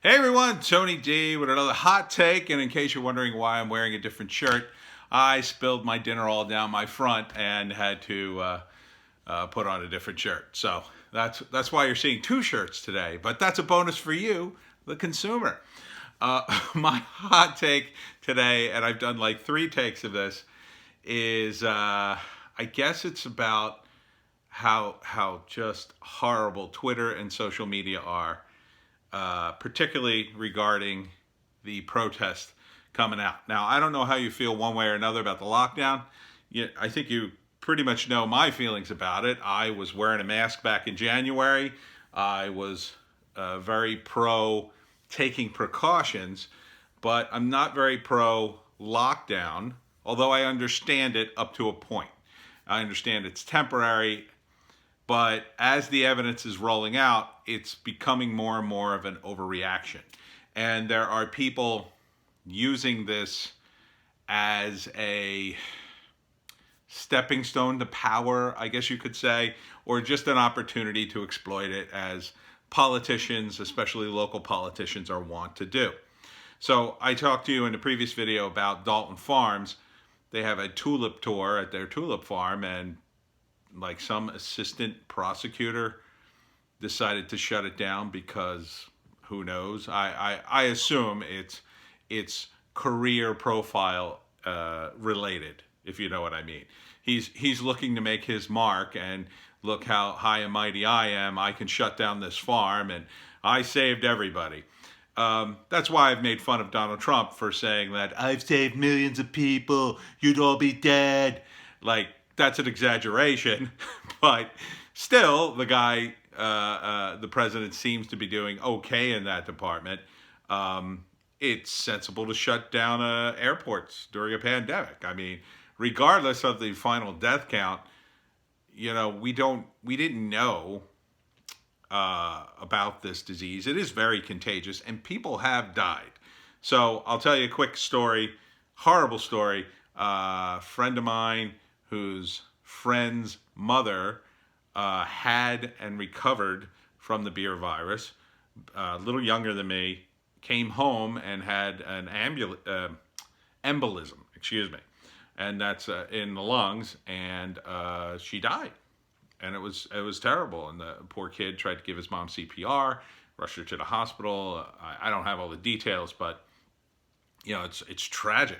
Hey everyone, Tony D with another hot take. And in case you're wondering why I'm wearing a different shirt, I spilled my dinner all down my front and had to put on a different shirt. So that's why you're seeing two shirts today. But that's a bonus for you, the consumer. My hot take today, and I've done like three takes of this, is I guess it's about how just horrible Twitter and social media are, particularly regarding the protest coming out. Now, I don't know how you feel one way or another about the lockdown. I think you pretty much know my feelings about it. I was wearing a mask back in January. I was very pro taking precautions, but I'm not very pro lockdown, although I understand it up to a point. I understand it's temporary, but as the evidence is rolling out, it's becoming more and more of an overreaction. And there are people using this as a stepping stone to power, I guess you could say, or just an opportunity to exploit it, as politicians, especially local politicians, are wont to do. So I talked to you in the previous video about Dalton Farms. They have a tulip tour at their tulip farm, and like some assistant prosecutor decided to shut it down because who knows? I assume it's career profile related, if you know what I mean. He's looking to make his mark, and look how high and mighty I am. I can shut down this farm, and I saved everybody. That's why I've made fun of Donald Trump for saying that I've saved millions of people. You'd all be dead. Like, that's an exaggeration, but still, the president seems to be doing okay in that department. It's sensible to shut down airports during a pandemic. I mean, regardless of the final death count, we didn't know about this disease. It is very contagious, and people have died. So I'll tell you a quick story, horrible story. A friend of mine whose friend's mother had and recovered from the beer virus, a little younger than me, came home and had an embolism, and that's in the lungs, and she died. And it was terrible. And the poor kid tried to give his mom CPR, rushed her to the hospital. I don't have all the details, but it's tragic.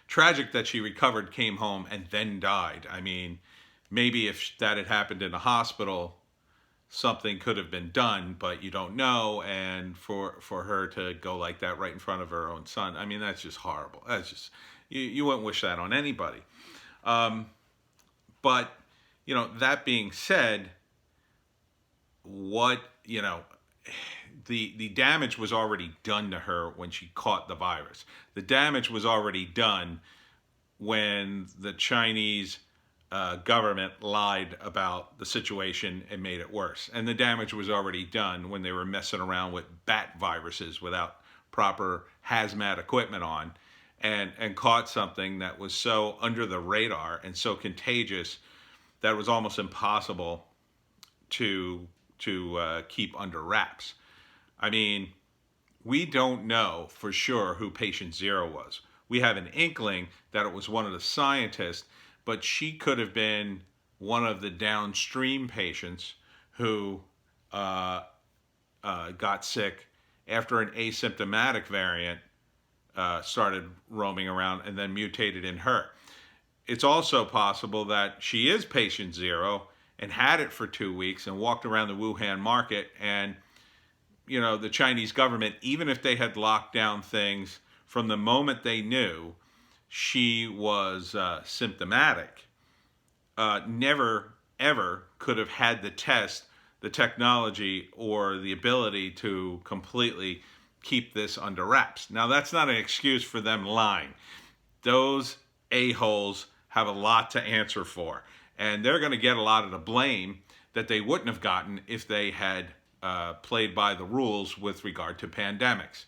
Tragic that she recovered, came home, and then died. I mean, maybe if that had happened in a hospital, something could have been done, but you don't know. And for her to go like that right in front of her own son, I mean, that's just horrible. That's just, you wouldn't wish that on anybody. But that being said, what the damage was already done to her when she caught the virus. The damage was already done when the Chinese government lied about the situation and made it worse. And the damage was already done when they were messing around with bat viruses without proper hazmat equipment on, and caught something that was so under the radar and so contagious that it was almost impossible to keep under wraps. I mean, we don't know for sure who patient zero was. We have an inkling that it was one of the scientists, but she could have been one of the downstream patients who got sick after an asymptomatic variant started roaming around and then mutated in her. It's also possible that she is patient zero and had it for 2 weeks and walked around the Wuhan market, and the Chinese government, even if they had locked down things from the moment they knew she was symptomatic, never ever could have had the test, the technology, or the ability to completely keep this under wraps. Now, that's not an excuse for them lying. Those a-holes have a lot to answer for, and they're going to get a lot of the blame that they wouldn't have gotten if they had played by the rules with regard to pandemics.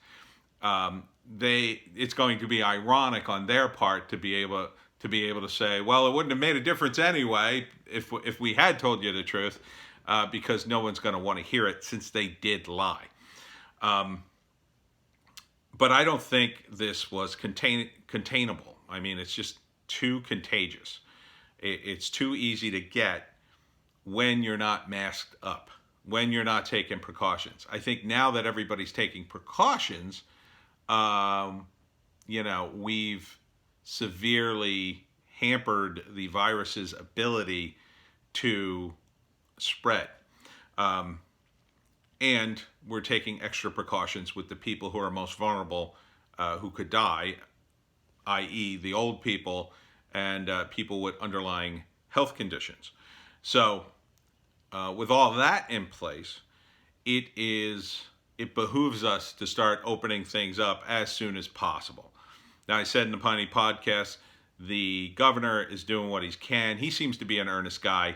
It's going to be ironic on their part to be able to say, well, it wouldn't have made a difference anyway if we had told you the truth, because no one's going to want to hear it since they did lie. But I don't think this was containable. I mean, it's just too contagious. It's too easy to get when you're not masked up, when you're not taking precautions. I think now that everybody's taking precautions, we've severely hampered the virus's ability to spread. And we're taking extra precautions with the people who are most vulnerable, who could die, i.e. the old people and people with underlying health conditions. So with all that in place, it behooves us to start opening things up as soon as possible. Now, I said in the Piney podcast, the governor is doing what he can. He seems to be an earnest guy.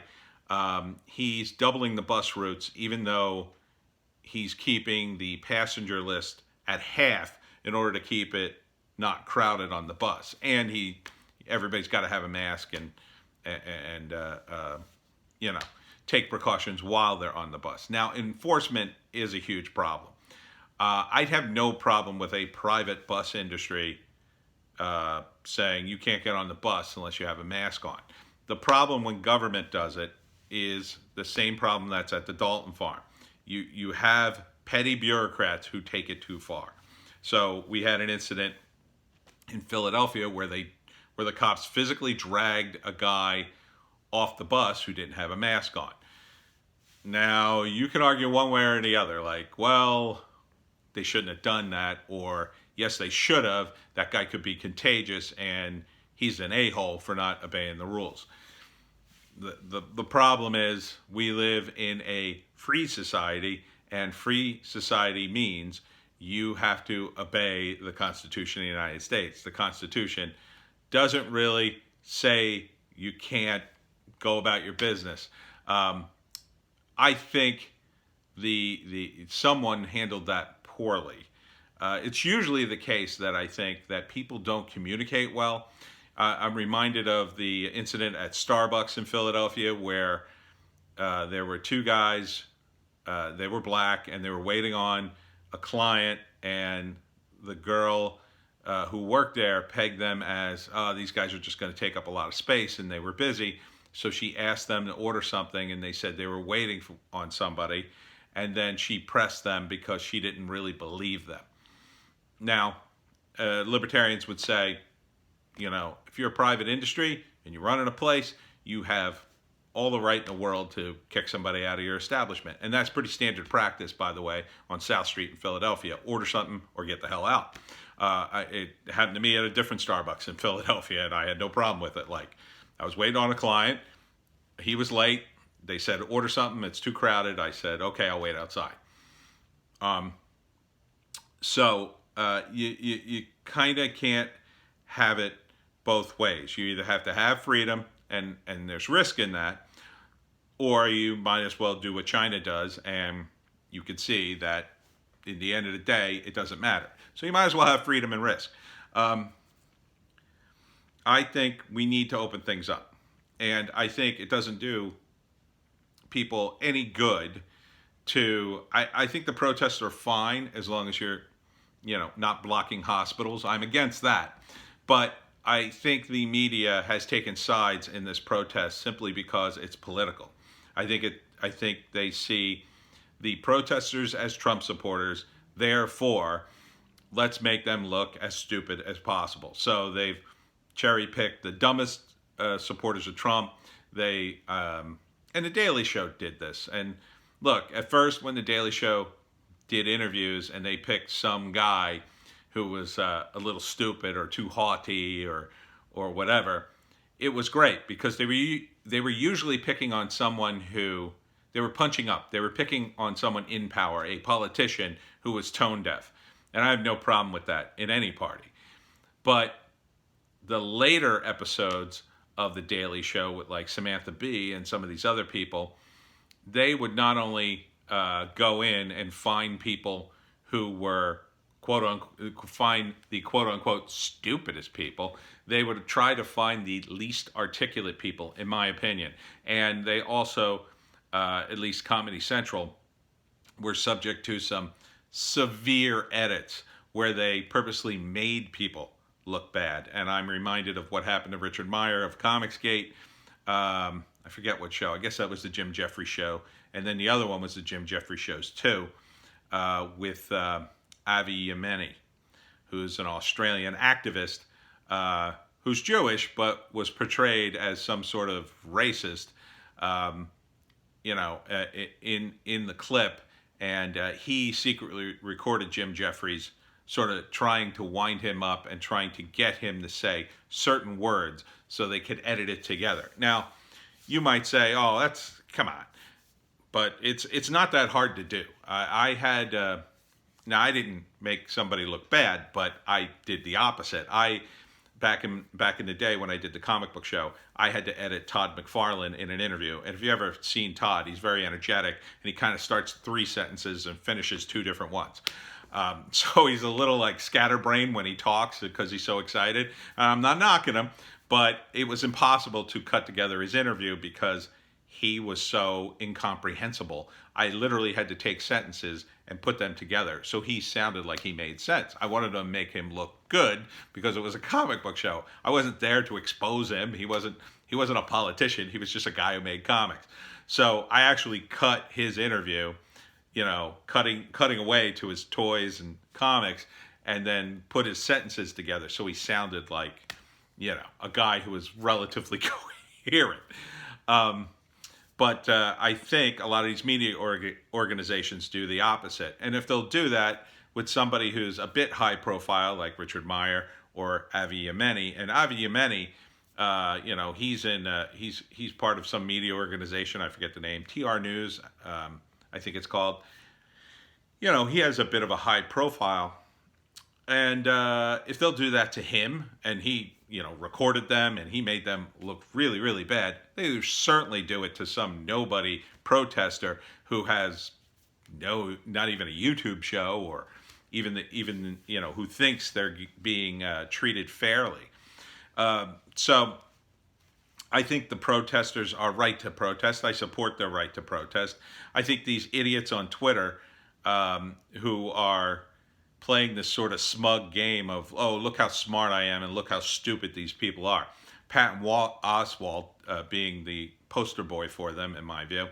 He's doubling the bus routes, even though he's keeping the passenger list at half in order to keep it not crowded on the bus. And everybody's got to have a mask and take precautions while they're on the bus. Now, enforcement is a huge problem. I'd have no problem with a private bus industry saying you can't get on the bus unless you have a mask on. The problem when government does it is the same problem that's at the Dalton farm. You have petty bureaucrats who take it too far. So we had an incident in Philadelphia where the cops physically dragged a guy off the bus who didn't have a mask on. Now, you can argue one way or the other, like, well, they shouldn't have done that, or yes, they should have. That guy could be contagious, and he's an a-hole for not obeying the rules. The problem is we live in a free society, and free society means you have to obey the Constitution of the United States. The Constitution doesn't really say you can't go about your business. I think someone handled that poorly. It's usually the case that I think that people don't communicate well. I'm reminded of the incident at Starbucks in Philadelphia where there were two guys, they were black, and they were waiting on a client, and the girl who worked there pegged them as, these guys are just going to take up a lot of space, and they were busy. So she asked them to order something, and they said they were waiting on somebody, and then she pressed them because she didn't really believe them. Now, libertarians would say, if you're a private industry and you're running a place, you have all the right in the world to kick somebody out of your establishment. And that's pretty standard practice, by the way, on South Street in Philadelphia. Order something or get the hell out. It happened to me at a different Starbucks in Philadelphia, and I had no problem with it. Like, I was waiting on a client. He was late. They said, order something. It's too crowded. I said, okay, I'll wait outside. You kind of can't have it both ways. You either have to have freedom, and there's risk in that, or you might as well do what China does, and you can see that in the end of the day, it doesn't matter. So you might as well have freedom and risk. I think we need to open things up. And I think it doesn't do people any good I think the protests are fine as long as you're, not blocking hospitals. I'm against that. But I think the media has taken sides in this protest simply because it's political. I think they see the protesters as Trump supporters. Therefore, let's make them look as stupid as possible. So they've cherry-picked the dumbest supporters of Trump. And the Daily Show did this. And look, at first when the Daily Show did interviews and they picked some guy who was a little stupid or too haughty or whatever, it was great because they were usually picking on someone who they were punching up. They were picking on someone in power, a politician who was tone deaf. And I have no problem with that in any party. But the later episodes of The Daily Show with like Samantha Bee and some of these other people, they would not only go in and find people who were find the quote unquote stupidest people. They would try to find the least articulate people, in my opinion. And they also, at least Comedy Central, were subject to some severe edits where they purposely made people look bad. And I'm reminded of what happened to Richard Meyer of Comicsgate. I forget what show. I guess that was the Jim Jeffries show. And then the other one was the Jim Jeffries shows too, with Avi Yemeni, who's an Australian activist who's Jewish but was portrayed as some sort of racist, in the clip. And he secretly recorded Jim Jeffries sort of trying to wind him up and trying to get him to say certain words so they could edit it together. Now, you might say, "Oh, come on," but it's not that hard to do. I had now I didn't make somebody look bad, but I did the opposite. Back in the day when I did the comic book show, I had to edit Todd McFarlane in an interview. And if you've ever seen Todd, he's very energetic, and he kind of starts 3 sentences and finishes 2 different ones. So he's a little like scatterbrained when he talks because he's so excited. I'm not knocking him, but it was impossible to cut together his interview because he was so incomprehensible. I literally had to take sentences and put them together so he sounded like he made sense. I wanted to make him look good because it was a comic book show. I wasn't there to expose him. He wasn't a politician. He was just a guy who made comics. So I actually cut his interview, cutting away to his toys and comics, and then put his sentences together so he sounded like, a guy who was relatively coherent. But I think a lot of these media organizations do the opposite. And if they'll do that with somebody who's a bit high profile, like Richard Meyer or Avi Yemeni, and Avi Yemeni, he's part of some media organization. I forget the name, TR News, I think it's called. He has a bit of a high profile. And if they'll do that to him, and he recorded them and he made them look really, really bad, they certainly do it to some nobody protester who has not even a YouTube show, or even who thinks they're being treated fairly. So I think the protesters are right to protest. I support their right to protest. I think these idiots on Twitter who are playing this sort of smug game of, oh, look how smart I am and look how stupid these people are. Patton Oswalt being the poster boy for them, in my view.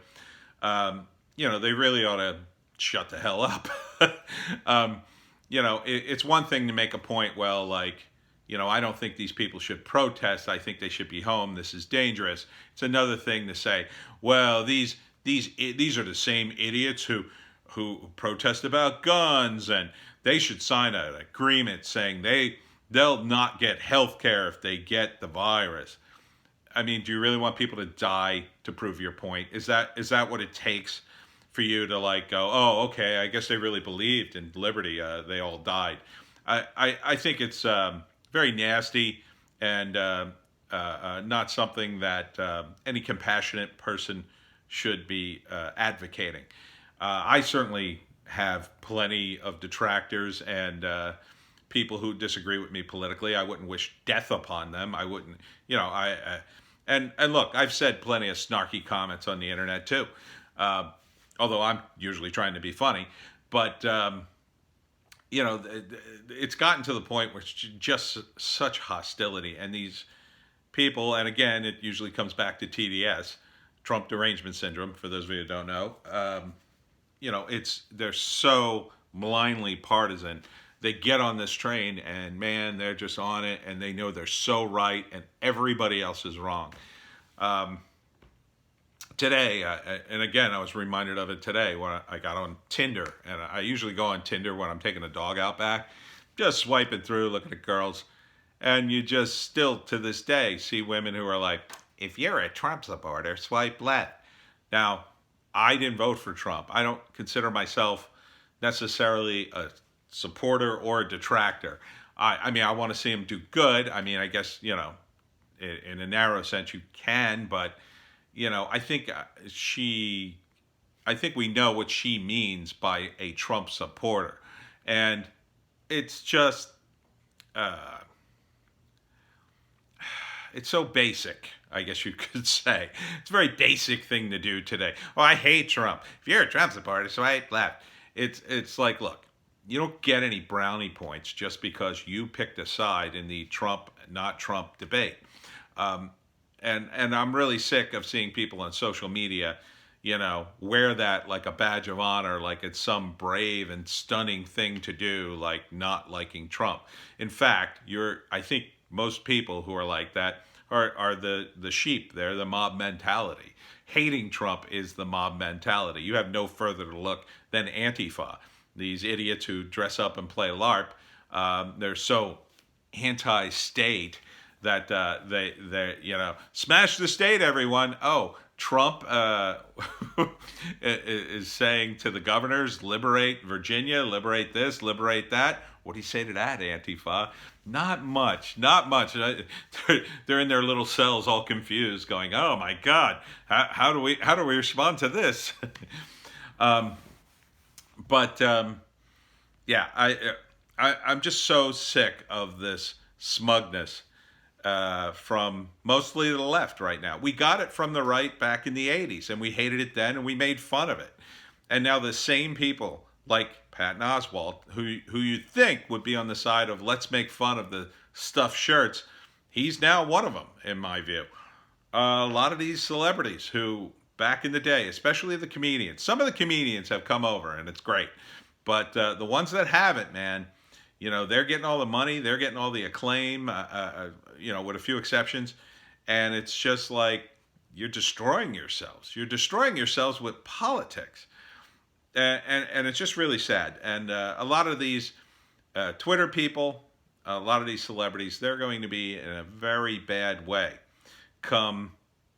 They really ought to shut the hell up. It's one thing to make a point, I don't think these people should protest. I think they should be home. This is dangerous. It's another thing to say, well, these are the same idiots who protest about guns, and they should sign an agreement saying they'll not get health care if they get the virus. I mean, do you really want people to die to prove your point? Is that what it takes for you to go, oh, okay, I guess they really believed in liberty. They all died. I think it's very nasty and not something that any compassionate person should be advocating. I certainly have plenty of detractors and people who disagree with me politically. I wouldn't wish death upon them. I wouldn't, and look, I've said plenty of snarky comments on the internet too, although I'm usually trying to be funny. But it's gotten to the point where it's just such hostility, and these people, and again, it usually comes back to TDS, Trump derangement syndrome. For those of you who don't know. They're so blindly partisan. They get on this train and man, they're just on it, and they know they're so right and everybody else is wrong. Today, and again, I was reminded of it today when I got on Tinder, and I usually go on Tinder when I'm taking a dog out back, just swiping through, looking at girls, and you just still to this day see women who are like, if you're a Trump supporter, swipe left. Now, I didn't vote for Trump. I don't consider myself necessarily a supporter or a detractor. I want to see him do good. I mean, I guess, in a narrow sense you can, but, I think we know what she means by a Trump supporter. And it's just, it's so basic, I guess you could say. It's a very basic thing to do today. Oh, I hate Trump. If you're a Trump supporter, swipe left. It's like, look, you don't get any brownie points just because you picked a side in the Trump not Trump debate. Um, and I'm really sick of seeing people on social media, wear that like a badge of honor, like it's some brave and stunning thing to do, like not liking Trump. In fact, I think most people who are like that are the sheep. They're the mob mentality. Hating Trump is the mob mentality. You have no further to look than Antifa. These idiots who dress up and play LARP, they're so anti-state that they smash the state, everyone. Oh, Trump is saying to the governors, liberate Virginia, liberate this, liberate that. What do you say to that, Antifa? Not much, not much. They're in their little cells, all confused, going, "Oh my God, how do we respond to this?" um, but yeah, I'm just so sick of this smugness from mostly the left right now. We got it from the right back in the 80s, and we hated it then, and we made fun of it. And now the same people, like Patton Oswalt, who you'd think would be on the side of let's make fun of the stuffed shirts, he's now one of them, in my view. A lot of these celebrities who, back in the day, especially the comedians, some of the comedians have come over, and it's great. But the ones that haven't, man, they're getting all the money, they're getting all the acclaim, with a few exceptions. And it's just like, you're destroying yourselves. You're destroying yourselves with politics. And it's just really sad. And a lot of these Twitter people, a lot of these celebrities, they're going to be in a very bad way come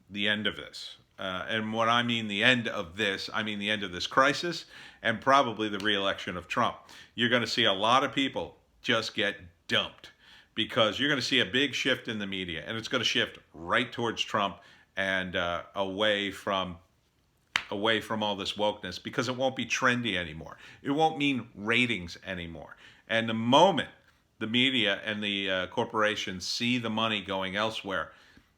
the end of this. And when I mean the end of this, I mean the end of this crisis and probably the re-election of Trump. You're going to see a lot of people just get dumped because you're going to see a big shift in the media, and it's going to shift right towards Trump and away from all this wokeness, because it won't be trendy anymore. It won't mean ratings anymore. And the moment the media and the corporations see the money going elsewhere,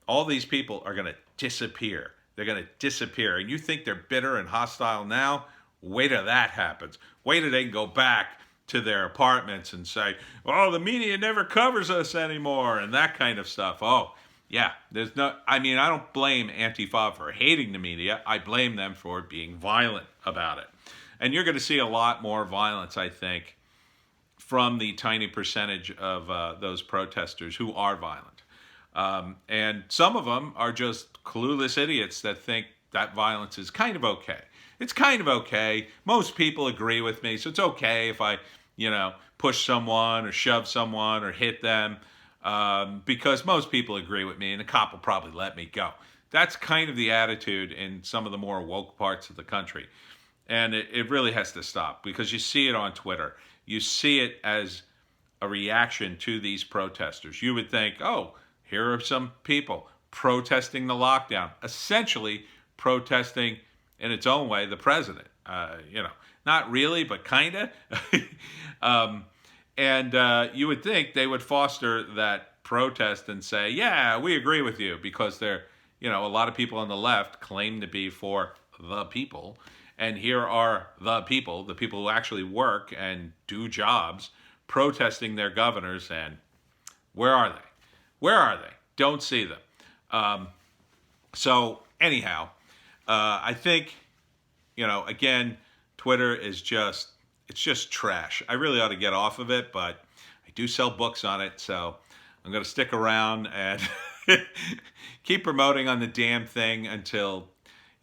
all these people are going to disappear. They're going to disappear. And you think they're bitter and hostile now? Wait till that happens. Wait till they can go back to their apartments and say, "Oh, the media never covers us anymore," and that kind of stuff. Oh, yeah, I don't blame Antifa for hating the media. I blame them for being violent about it. And you're going to see a lot more violence, I think, from the tiny percentage of those protesters who are violent. And some of them are just clueless idiots that think that violence is kind of okay. It's kind of okay. Most people agree with me, so it's okay if I, push someone or shove someone or hit them, because most people agree with me, and the cop will probably let me go. That's kind of the attitude in some of the more woke parts of the country. And it really has to stop, because you see it on Twitter. You see it as a reaction to these protesters. You would think, oh, here are some people protesting the lockdown, essentially protesting in its own way the president. Not really, but kind of. And you would think they would foster that protest and say, yeah, we agree with you, because they're, a lot of people on the left claim to be for the people. And here are the people who actually work and do jobs, protesting their governors. And where are they? Where are they? Don't see them. So anyhow, I think, again, Twitter is it's just trash. I really ought to get off of it, but I do sell books on it, so I'm going to stick around and keep promoting on the damn thing until,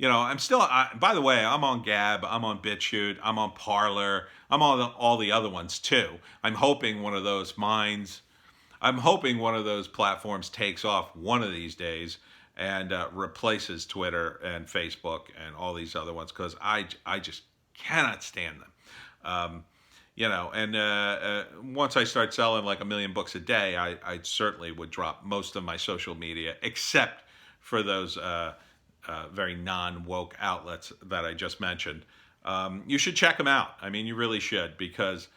I'm still, by the way, I'm on Gab, I'm on BitChute, I'm on Parler, I'm on all the other ones too. I'm hoping one of those platforms takes off one of these days and replaces Twitter and Facebook and all these other ones, because I just cannot stand them. And once I start selling like 1 million books a day, I certainly would drop most of my social media, except for those very non-woke outlets that I just mentioned. You should check them out. I mean, you really should, because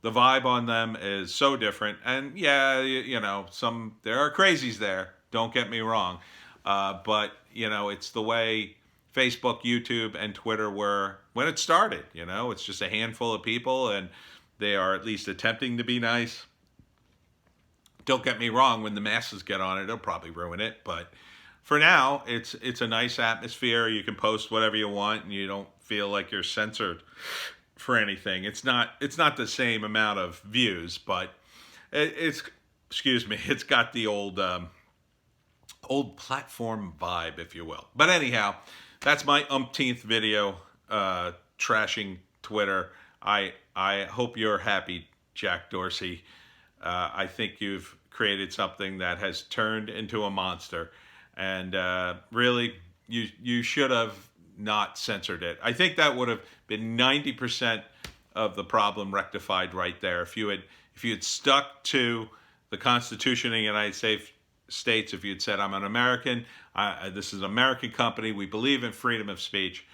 the vibe on them is so different. And yeah, there are crazies there. Don't get me wrong. But, it's the way Facebook, YouTube, and Twitter were when it started. It's just a handful of people, and they are at least attempting to be nice. Don't get me wrong, when the masses get on it, it'll probably ruin it. But for now, it's a nice atmosphere. You can post whatever you want, and you don't feel like you're censored for anything. It's not the same amount of views, but it's excuse me, it's got the old platform vibe, if you will. But anyhow, that's my umpteenth video trashing Twitter. I hope you're happy, Jack Dorsey. I think you've created something that has turned into a monster, and really, you should have not censored it. I think that would have been 90% of the problem rectified right there. If you had stuck to the Constitution of the United States, if you had said, I'm an American, this is an American company, we believe in freedom of speech,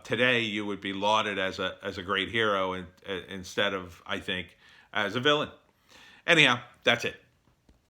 today you would be lauded as a great hero instead of, I think, as a villain. Anyhow, that's it.